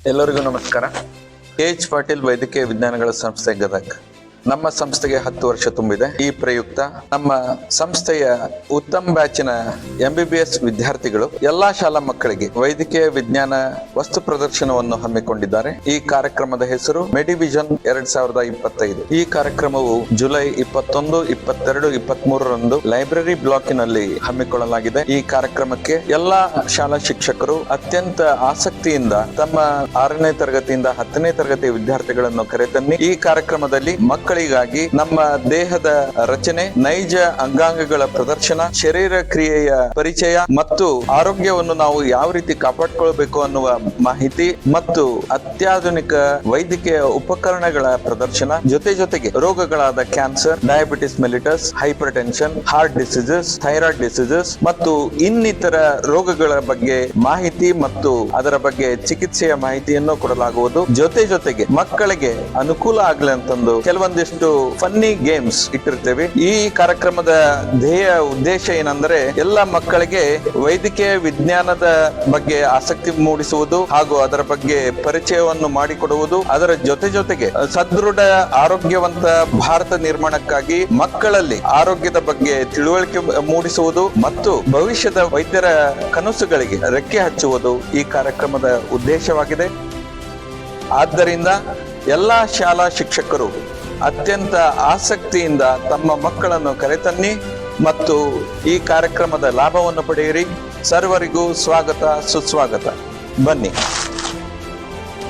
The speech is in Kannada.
ಎಲ್ಲರಿಗೂ ನಮಸ್ಕಾರ. KH ಪಾಟೀಲ್ ವೈದ್ಯಕೀಯ ವಿಜ್ಞಾನಗಳ ಸಂಸ್ಥೆ ಗದಗ. ನಮ್ಮ ಸಂಸ್ಥೆಗೆ 10 ವರ್ಷ ತುಂಬಿದೆ. ಈ ಪ್ರಯುಕ್ತ ನಮ್ಮ ಸಂಸ್ಥೆಯ ಉತ್ತಮ ಬ್ಯಾಚಿನ MBBS ವಿದ್ಯಾರ್ಥಿಗಳು ಎಲ್ಲಾ ಶಾಲಾ ಮಕ್ಕಳಿಗೆ ವೈದ್ಯಕೀಯ ವಿಜ್ಞಾನ ವಸ್ತು ಪ್ರದರ್ಶನವನ್ನು ಹಮ್ಮಿಕೊಂಡಿದ್ದಾರೆ. ಈ ಕಾರ್ಯಕ್ರಮದ ಹೆಸರು ಮೆಡಿವಿಷನ್ 2025. ಈ ಕಾರ್ಯಕ್ರಮವು ಜುಲೈ 21, 22, 23ರಂದು ಲೈಬ್ರರಿ ಬ್ಲಾಕಿನಲ್ಲಿ ಹಮ್ಮಿಕೊಳ್ಳಲಾಗಿದೆ. ಈ ಕಾರ್ಯಕ್ರಮಕ್ಕೆ ಎಲ್ಲಾ ಶಾಲಾ ಶಿಕ್ಷಕರು ಅತ್ಯಂತ ಆಸಕ್ತಿಯಿಂದ ತಮ್ಮ 6ನೇ ತರಗತಿಯಿಂದ 10ನೇ ತರಗತಿ ವಿದ್ಯಾರ್ಥಿಗಳನ್ನು ಕರೆತನ್ನಿ. ಈ ಕಾರ್ಯಕ್ರಮದಲ್ಲಿ ಮಕ್ಕಳಿಗಾಗಿ ನಮ್ಮ ದೇಹದ ರಚನೆ, ನೈಜ ಅಂಗಾಂಗಗಳ ಪ್ರದರ್ಶನ, ಶರೀರ ಕ್ರಿಯೆಯ ಪರಿಚಯ ಮತ್ತು ಆರೋಗ್ಯವನ್ನು ನಾವು ಯಾವ ರೀತಿ ಕಾಪಾಡಿಕೊಳ್ಳಬೇಕು ಅನ್ನುವ ಮಾಹಿತಿ ಮತ್ತು ಅತ್ಯಾಧುನಿಕ ವೈದ್ಯಕೀಯ ಉಪಕರಣಗಳ ಪ್ರದರ್ಶನ, ಜೊತೆಗೆ ರೋಗಗಳಾದ cancer, diabetes mellitus, hypertension, heart diseases, thyroid diseases ಮತ್ತು ಇನ್ನಿತರ ರೋಗಗಳ ಬಗ್ಗೆ ಮಾಹಿತಿ ಮತ್ತು ಅದರ ಬಗ್ಗೆ ಚಿಕಿತ್ಸೆಯ ಮಾಹಿತಿಯನ್ನು ಕೊಡಲಾಗುವುದು. ಜೊತೆಗೆ ಮಕ್ಕಳಿಗೆ ಅನುಕೂಲ ಆಗ್ಲಿ ಅಂತಂದು ಕೆಲವೊಂದಿಷ್ಟು ಫನ್ನಿ ಗೇಮ್ಸ್ ಇಟ್ಟಿರ್ತೇವೆ. ಈ ಕಾರ್ಯಕ್ರಮದ ಧ್ಯೇಯ ಉದ್ದೇಶ ಏನಂದ್ರೆ ಎಲ್ಲ ಮಕ್ಕಳಿಗೆ ವೈದ್ಯಕೀಯ ವಿಜ್ಞಾನದ ಬಗ್ಗೆ ಆಸಕ್ತಿ ಮೂಡಿಸುವುದು ಹಾಗೂ ಅದರ ಬಗ್ಗೆ ಪರಿಚಯವನ್ನು ಮಾಡಿಕೊಡುವುದು. ಅದರ ಜೊತೆಗೆ ಸದೃಢ ಆರೋಗ್ಯವಂತ ಭಾರತ ನಿರ್ಮಾಣಕ್ಕಾಗಿ ಮಕ್ಕಳಲ್ಲಿ ಆರೋಗ್ಯದ ಬಗ್ಗೆ ತಿಳುವಳಿಕೆ ಮೂಡಿಸುವುದು ಮತ್ತು ಭವಿಷ್ಯದ ವೈದ್ಯರ ಕನಸುಗಳಿಗೆ ರೆಕ್ಕೆ ಹಚ್ಚುವುದು ಈ ಕಾರ್ಯಕ್ರಮದ ಉದ್ದೇಶವಾಗಿದೆ. ಆದ್ದರಿಂದ ಎಲ್ಲಾ ಶಾಲಾ ಶಿಕ್ಷಕರು ಅತ್ಯಂತ ಆಸಕ್ತಿಯಿಂದ ತಮ್ಮ ಮಕ್ಕಳನ್ನು ಕರೆತನ್ನಿ ಮತ್ತು ಈ ಕಾರ್ಯಕ್ರಮದ ಲಾಭವನ್ನು ಪಡೆಯಿರಿ. ಸರ್ವರಿಗೂ ಸ್ವಾಗತ, ಸುಸ್ವಾಗತ. ಬನ್ನಿ.